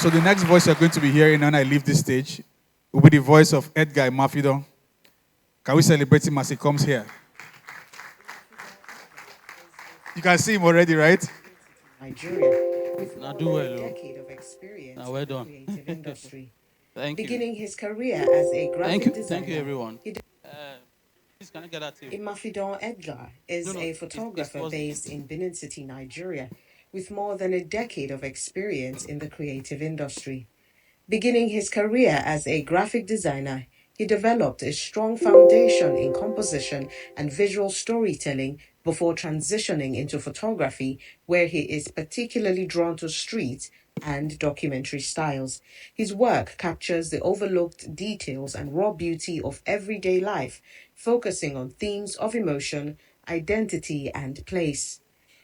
So the next voice you're going to be hearing when I leave this stage will be the voice of Edgar Imafidon. Can we celebrate him as he comes here? You can see him already, right? Nigeria, with Now more do than well, a oh. decade of experience Now well in the done. creative industry. Thank you. Beginning his career as a graphic Thank you, designer, everyone. Please, can I get that table? Imafidon Edgar No, is no, a it's photographer towards the based end. in Benin City, Nigeria, with more than a decade of experience in the creative industry. Beginning his career as a graphic designer, he developed a strong foundation in composition and visual storytelling before transitioning into photography, where he is particularly drawn to street and documentary styles. His work captures the overlooked details and raw beauty of everyday life, focusing on themes of emotion, identity, and place.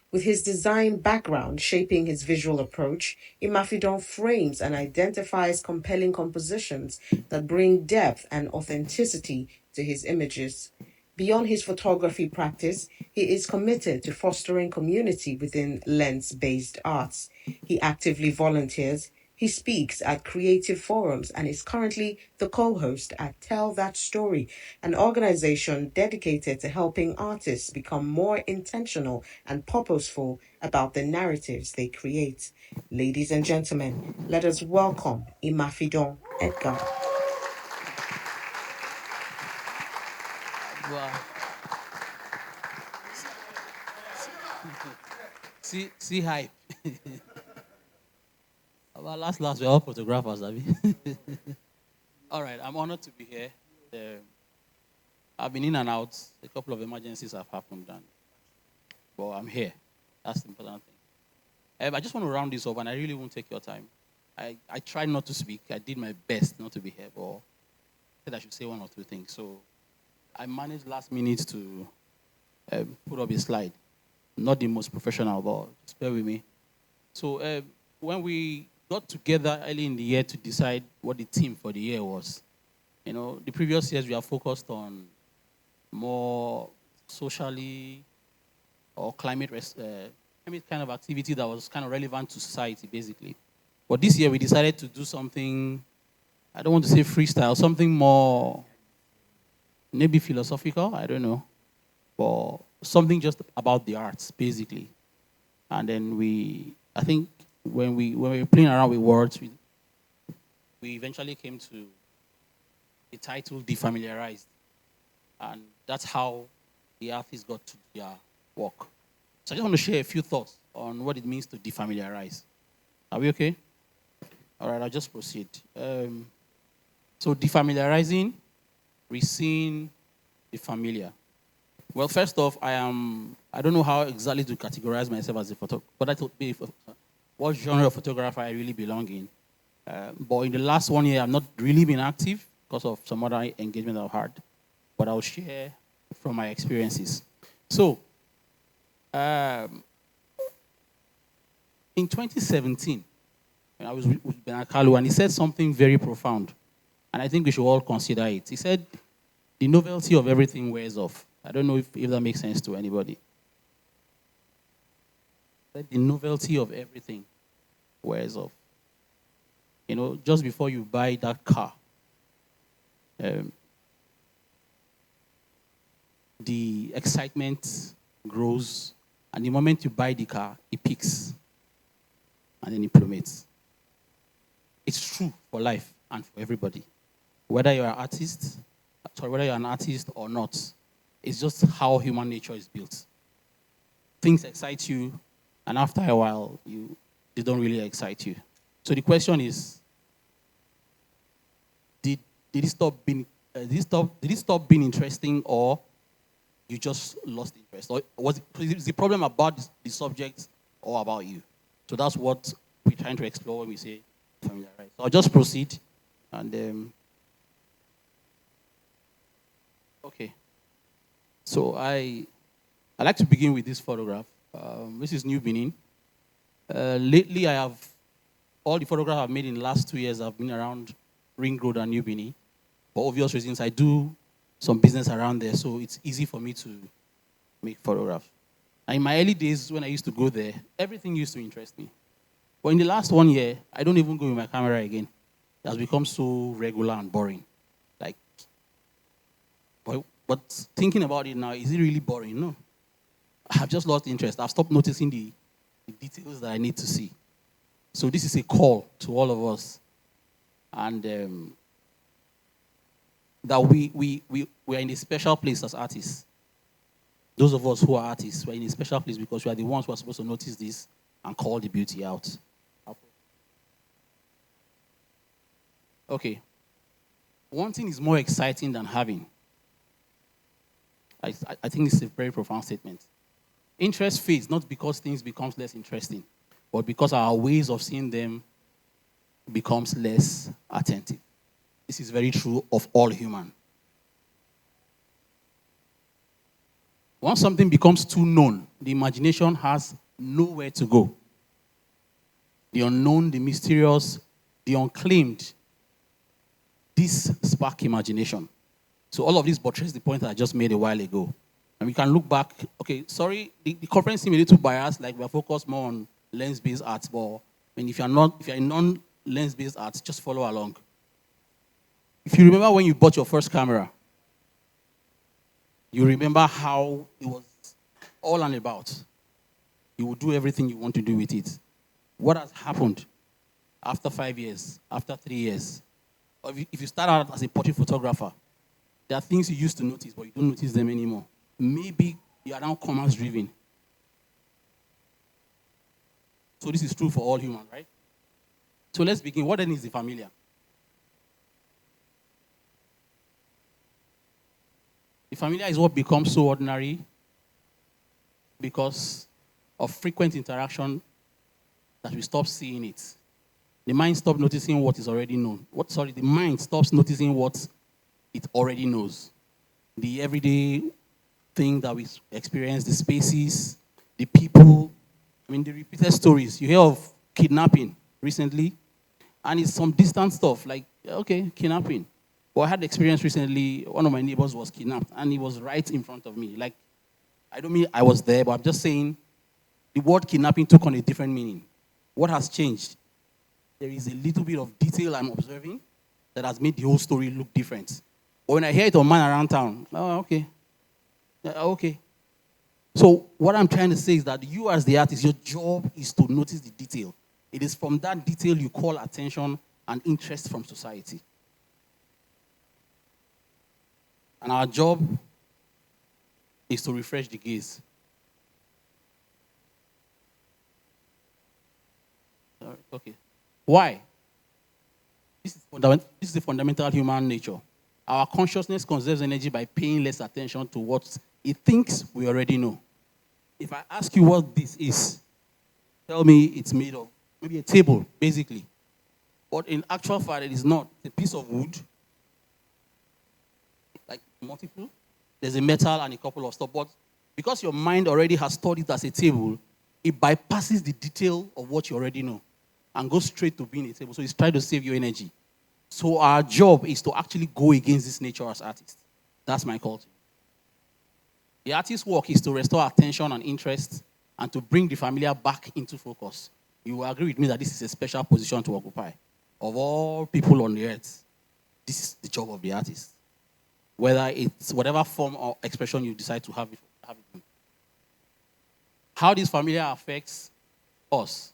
With his design background shaping his visual approach, Imafidon frames and identifies compelling compositions that bring depth and authenticity to his images. Beyond his photography practice, he is committed to fostering community within lens based arts. He actively volunteers, he speaks at creative forums, and is currently the co host at Tell That Story, an organization dedicated to helping artists become more intentional and purposeful about the narratives they create. Ladies and gentlemen, let us welcome Imafidon Edgar. Wow. See hype. Well, last, we're all photographers, Abby. All right, I'm honored to be here. Um, I've been in and out. A couple of emergencies have happened, but I'm here. That's the important thing. I just want to round this up, and I really won't take your time. I tried not to speak. I did my best not to be here, but I said I should say one or two things. So I managed last minute to put up a slide. Not the most professional, but just bear with me. So when we got together early in the year to decide what the theme for the year was, the previous years we have focused on more socially or climate kind of activity that was kind of relevant to society, basically. But this year we decided to do something, I don't want to say freestyle, something more maybe philosophical, I don't know, but something just about the arts, basically. And then I think when we were playing around with words, we eventually came to the title Defamiliarized. And that's how the artists got to their work. So I just want to share a few thoughts on what it means to defamiliarize. Are we okay? All right, I'll just proceed. So defamiliarizing, re-seeing the familiar. Well, first off, I don't know how exactly to categorize myself as a photographer, but that would be what genre of photographer I really belong in. But in the last 1 year, I've not really been active because of some other engagement I've had. But I'll share from my experiences. So, um, in 2017, when I was with Ben Akalu, and he said something very profound, and I think we should all consider it. He said, the novelty of everything wears off. I don't know if that makes sense to anybody. That the novelty of everything wears off. Just before you buy that car, um, the excitement grows, and the moment you buy the car, it peaks, and then it plummets. It's true for life and for everybody. Whether you're whether you're an artist or not, it's just how human nature is built. Things excite you, and after a while, they don't really excite you. So the question is, did it stop being did it stop being interesting, or you just lost interest? Or is the problem about the subject or about you? So that's what we're trying to explore when we say familiarize. So I'll just proceed. And okay. So I like to begin with this photograph. This is New Benin. Lately, all the photographs I've made in the last 2 years have been around Ring Road and New Benin. For obvious reasons, I do some business around there, so it's easy for me to make photographs. And in my early days, when I used to go there, everything used to interest me. But in the last 1 year, I don't even go with my camera again. It has become so regular and boring. Like, but thinking about it now, is it really boring? No. I've just lost interest. I've stopped noticing the details that I need to see. So this is a call to all of us. And that we're in a special place as artists. Those of us who are artists, we're in a special place because we are the ones who are supposed to notice this and call the beauty out. Okay. One thing is more exciting than having. I think this is a very profound statement. Interest fades not because things become less interesting, but because our ways of seeing them becomes less attentive. This is very true of all human. Once something becomes too known, the imagination has nowhere to go. The unknown, the mysterious, the unclaimed, this spark imagination. So all of this buttress the point that I just made a while ago. And we can look back. Okay, sorry, the conference seemed a little biased, like we're focused more on lens-based arts, but I mean, if you're in non-lens-based arts, just follow along. If you remember when you bought your first camera, you remember how it was all and about. You will do everything you want to do with it. What has happened after 5 years, after 3 years? Or if you start out as a portrait photographer, there are things you used to notice, but you don't notice them anymore. Maybe you are now commerce driven. So this is true for all humans, right? So let's begin. What then is the familiar? The familiar is what becomes so ordinary because of frequent interaction that we stop seeing it. The mind stops noticing what is already known. The mind stops noticing what it already knows. The everyday thing that we experience, the spaces, the people, the repeated stories. You hear of kidnapping recently, and it's some distant stuff, like, okay, kidnapping. But I had the experience recently, one of my neighbors was kidnapped, and he was right in front of me. Like, I don't mean I was there, but I'm just saying the word kidnapping took on a different meaning. What has changed? There is a little bit of detail I'm observing that has made the whole story look different. But when I hear it on Man Around Town, oh, okay. Okay. So what I'm trying to say is that you as the artist, your job is to notice the detail. It is from that detail you call attention and interest from society. And our job is to refresh the gaze. Okay. Why? This is the fundamental human nature. Our consciousness conserves energy by paying less attention to what it thinks we already know. If I ask you what this is, tell me it's made of maybe a table, basically. But in actual fact, it is not. It's a piece of wood, like multiple. There's a metal and a couple of stuff. But because your mind already has stored it as a table, it bypasses the detail of what you already know and goes straight to being a table. So it's trying to save your energy. So our job is to actually go against this nature as artists. That's my call to you. The artist's work is to restore attention and interest and to bring the familiar back into focus. You will agree with me that this is a special position to occupy. Of all people on the earth, this is the job of the artist. Whether it's whatever form or expression you decide to have it in. How this familiar affects us,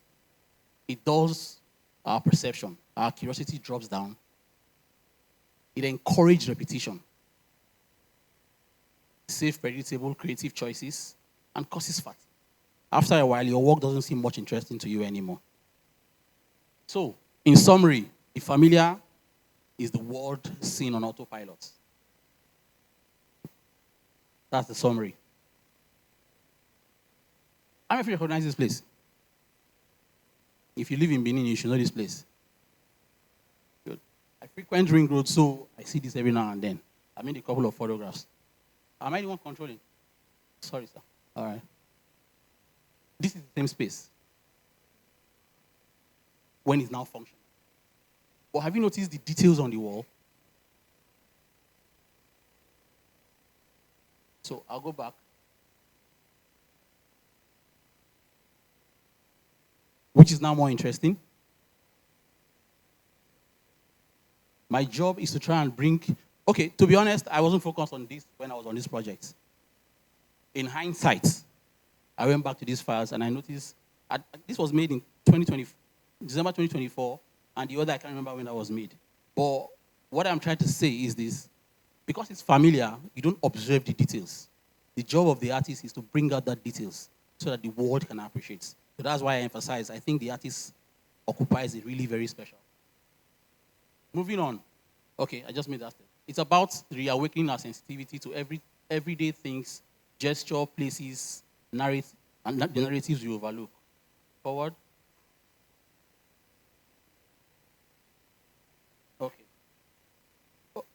it does our perception. Our curiosity drops down. It encourages repetition. Safe, predictable, creative choices, and causes fatigue. After a while, your work doesn't seem much interesting to you anymore. So, in summary, the familiar is the world seen on autopilot. That's the summary. How many of you recognize this place? If you live in Benin, you should know this place. Good. I frequent Ring Road, so I see this every now and then. I made a couple of photographs. Am I the one controlling? Sorry, sir. All right. This is the same space when it's now functioning. But have you noticed the details on the wall? So I'll go back. which is now more interesting. My job is to try and bring, okay, to be honest, I wasn't focused on this when I was on this project. In hindsight, I went back to these files and I noticed, this was made in December 2024, and the other I can't remember when that was made. But what I'm trying to say is this, because it's familiar, you don't observe the details. The job of the artist is to bring out that details so that the world can appreciate. So that's why I emphasize, I think the artist occupies a really very special. Moving on. Okay, I just made that step. It's about reawakening our sensitivity to everyday things, gesture, places, narrative, and the narratives we overlook. Forward. Okay. Oh,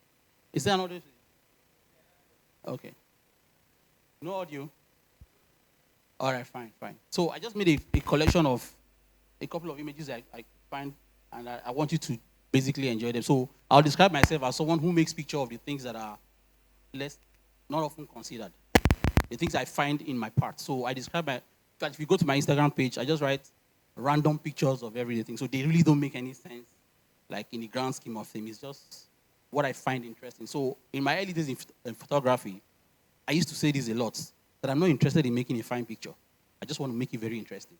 is there another? Okay. No audio? All right, fine. So I just made a collection of a couple of images I find, and I want you to basically enjoy them. So I'll describe myself as someone who makes picture of the things that are not often considered, the things I find in my part. So I describe in fact, if you go to my Instagram page, I just write random pictures of everything. So they really don't make any sense, like in the grand scheme of things. It's just what I find interesting. So in my early days in photography, I used to say this a lot, that I'm not interested in making a fine picture. I just want to make it very interesting.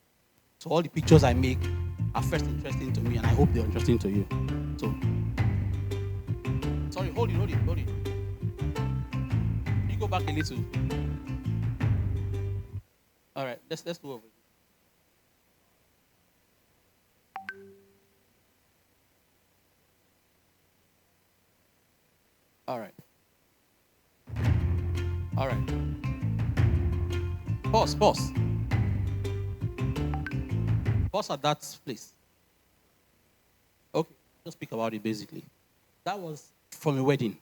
So all the pictures I make are first interesting to me, and I hope they're interesting to you. So, sorry, hold it. You go back a little. All right, let's go over it. All right. Pause. Pause at that place. Okay, just speak about it basically. That was from a wedding.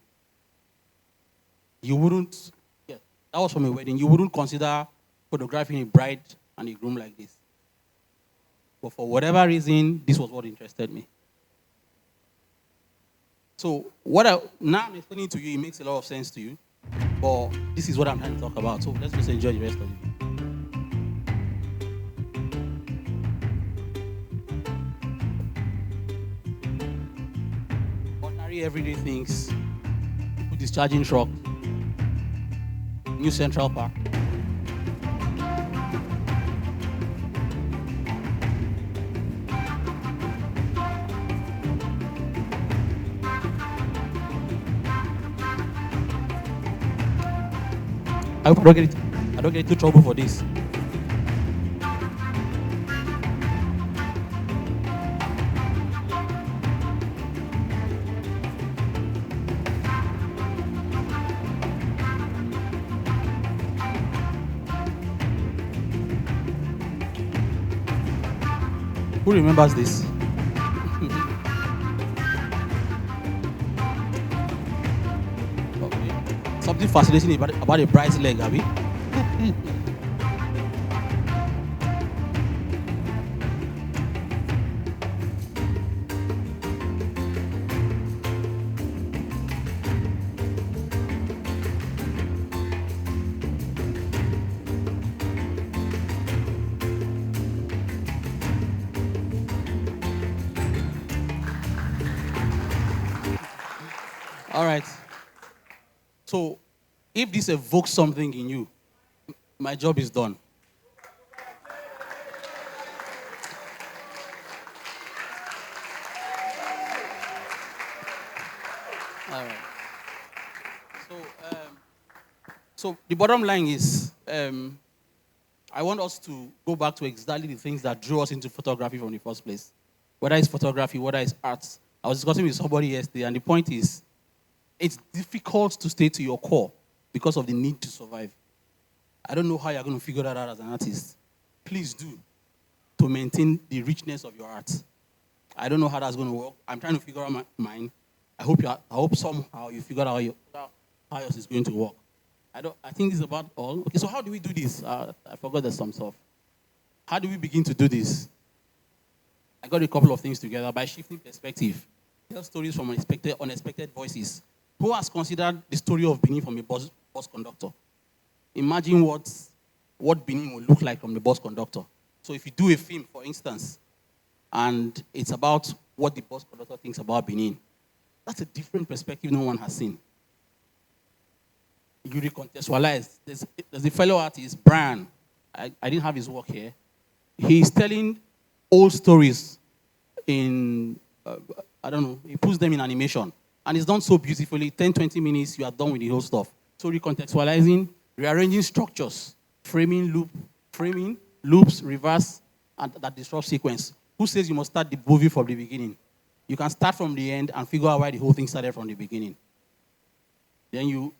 That was from a wedding. You wouldn't consider photographing a bride and a groom like this. But for whatever reason, this was what interested me. So now I'm explaining to you, it makes a lot of sense to you. But this is what I'm trying to talk about. So let's just enjoy the rest of it. Ordinary everyday things. People discharging truck. New Central Park. I hope I don't get into trouble for this. Who remembers this? Okay. Something fascinating about a bride's leg, Abby. All right. So, if this evokes something in you, my job is done. All right. So the bottom line is, I want us to go back to exactly the things that drew us into photography from the first place. Whether it's photography, whether it's art. I was discussing with somebody yesterday, and the point is, it's difficult to stay to your core because of the need to survive. I don't know how you're going to figure that out as an artist. Please do, to maintain the richness of your art. I don't know how that's going to work. I'm trying to figure out mine. I hope somehow you figure out how yours is going to work. I think this is about all. Okay, so how do we do this? I forgot there's some stuff. How do we begin to do this? I got a couple of things together by shifting perspective. Tell stories from unexpected voices. Who has considered the story of Benin from a bus conductor? Imagine what Benin will look like from the bus conductor. So if you do a film, for instance, and it's about what the bus conductor thinks about Benin. That's a different perspective no one has seen. You recontextualize. There's a fellow artist, Brian. I didn't have his work here. He's telling old stories in, I don't know, he puts them in animation. And it's done so beautifully. 10, 20 minutes, you are done with the whole stuff. So recontextualizing, rearranging structures, framing, loops, reverse, and that disrupt sequence. Who says you must start the movie from the beginning? You can start from the end and figure out why the whole thing started from the beginning. Then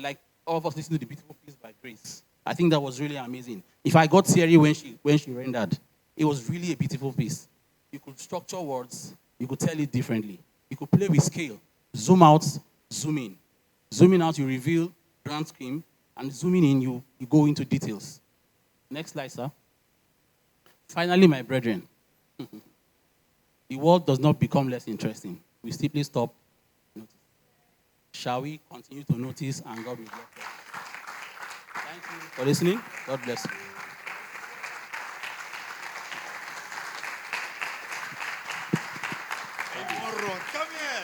like all of us listen to the beautiful piece by Grace. I think that was really amazing. If I got Siri when she rendered, it was really a beautiful piece. You could structure words, you could tell it differently. You could play with scale, zoom out, zoom in. Zooming out, you reveal grand scheme, and zooming in, you go into details. Next slide, sir. Finally, my brethren, the world does not become less interesting. We simply stop noticing. Shall we continue to notice, and God will bless us. Thank you for listening. God bless you. Come here.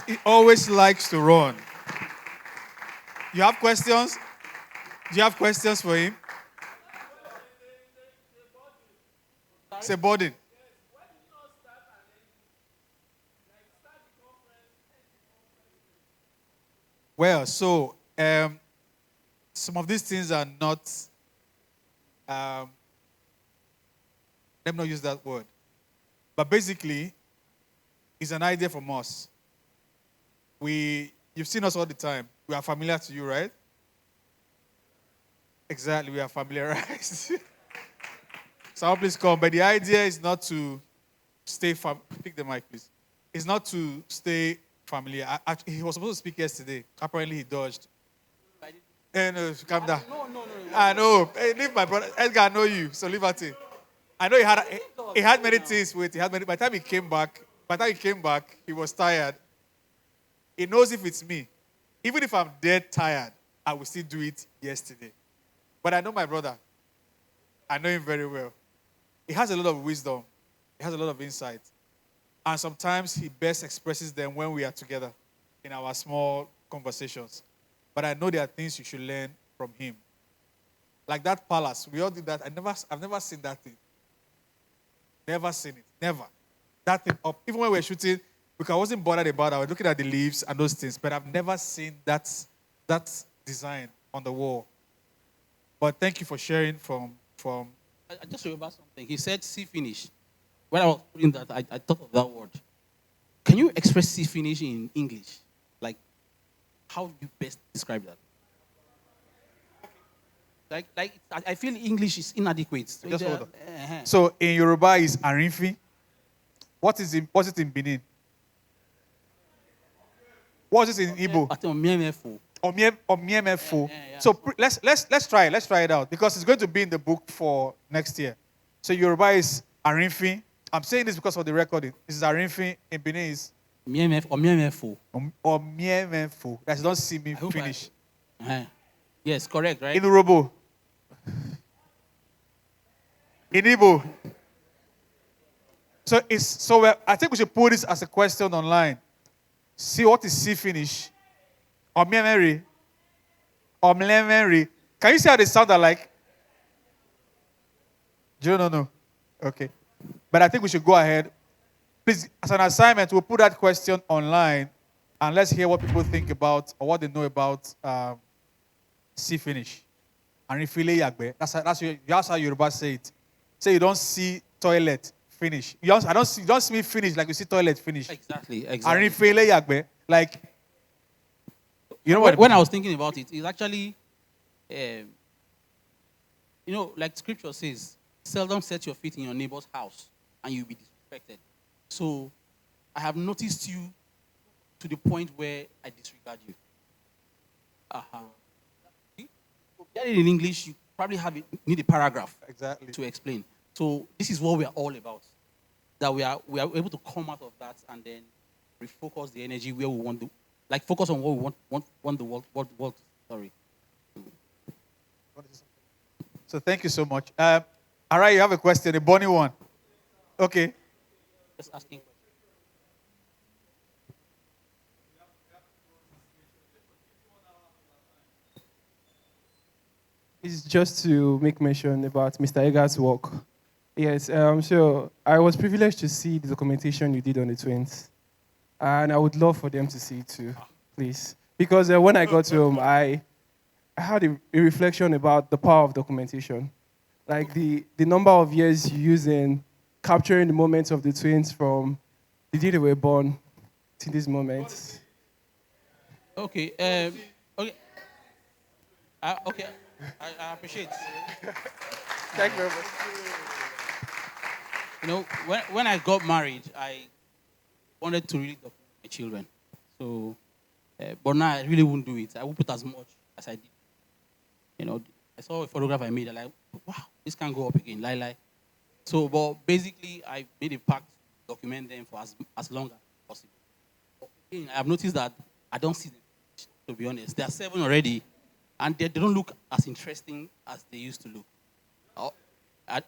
He always likes to run. You have questions? Do you have questions for him? It's a burden. Well, so some of these things are not, let me not use that word. But basically, it's an idea from us. You've seen us all the time. We are familiar to you, right? Exactly, we are familiarized. So please come. But the idea is not to stay pick the mic, please. It's not to stay familiar. He was supposed to speak yesterday. Apparently, he dodged. No, calm down. No. I know. Hey, leave my brother. Edgar, I know you, so leave at it. I know he had many things with. By the time he came back, he was tired. He knows if it's me. Even if I'm dead tired, I will still do it yesterday. But I know my brother. I know him very well. He has a lot of wisdom. He has a lot of insight. And sometimes he best expresses them when we are together in our small conversations. But I know there are things you should learn from him. Like that palace. We all did that. I've never seen that thing. Never seen it. Never. That thing up. Even when we were shooting, because I wasn't bothered about it. I was looking at the leaves and those things. But I've never seen that design on the wall. But thank you for sharing from I just remember something. He said "see finish." When I was putting that, I thought of that word. Can you express "see finish" in English? Like, how do you best describe that? Like I feel English is inadequate. So just hold on. So in Yoruba is Arinfi. What's it in Benin? What is it in Igbo? Omiemefo. So let's try it. Let's try it out because it's going to be in the book for next year. So Yoruba is Arinfi. I'm saying this because of the recording. This is Arinfi. In Benin is Omiemefo. Omiemefo. That's don't see me finish. Yes, correct, right? In Urobo. In Igbo. I think we should put this as a question online. See what is see finish? Omiemeri. Omlemeri. Can you see how they sound alike? Do you know? Okay. But I think we should go ahead. Please, as an assignment, we'll put that question online and let's hear what people think about or what they know about see finish. And refile yagbe. That's how Yoruba say it. Say you don't see toilet finish. You don't see me finish like you see toilet finish. Exactly. And refile yagbe. Like, you know when I was thinking about it, it's actually, like scripture says, seldom set your feet in your neighbor's house and you'll be disrespected. So I have noticed you to the point where I disregard you. To get it in English, you probably need a paragraph to explain. So this is what we are all about. That we are able to come out of that and then refocus the energy where we want like focus on what we want the world. Sorry. So thank you so much. All right, you have a question, a bunny one. Okay. Just asking. It's just to make mention about Mr. Edgar's work. Yes, so I was privileged to see the documentation you did on the twins, and I would love for them to see it too, please. Because when I got home, I had a reflection about the power of documentation, like the number of years you use in capturing the moments of the twins from the day they were born to these moments. Okay. Okay. Okay. I appreciate. Thank you very much. When I got married, I wanted to really document my children. So, but now I really won't do it. I won't put as much as I did. I saw a photograph I made. I'm like, wow, this can go up again. Lie. So, but basically, I made a pact to document them for as long as possible. But again, I've noticed that I don't see them. To be honest, there are 7 already, and they don't look as interesting as they used to look. Oh, I've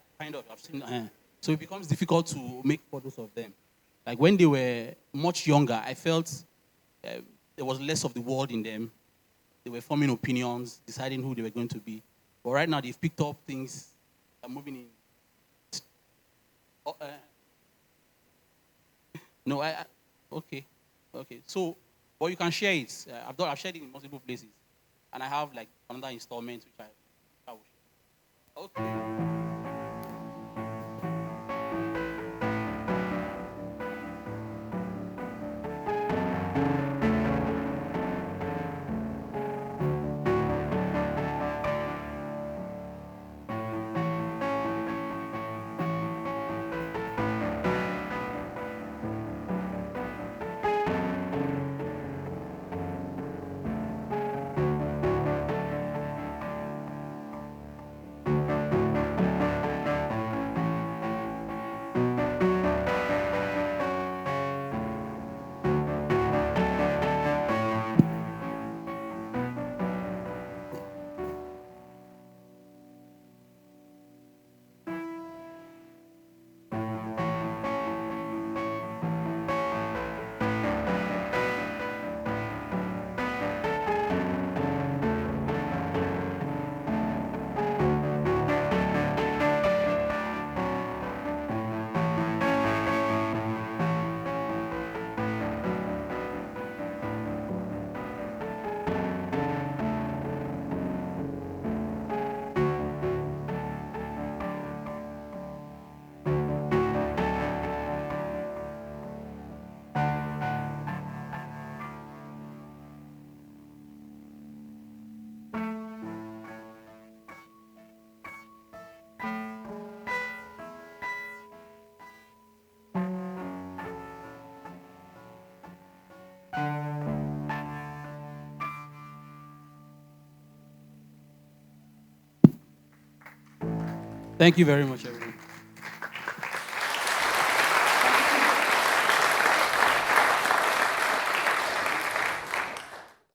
seen. So it becomes difficult to make photos of them. Like when they were much younger, I felt uh, there was less of the world in them. They were forming opinions, deciding who they were going to be. But right now, they've picked up things, are moving in. Oh, no, okay. So, but you can share it. I've shared it in multiple places, and I have like another installment which I will share. Okay. Thank you very much, everyone.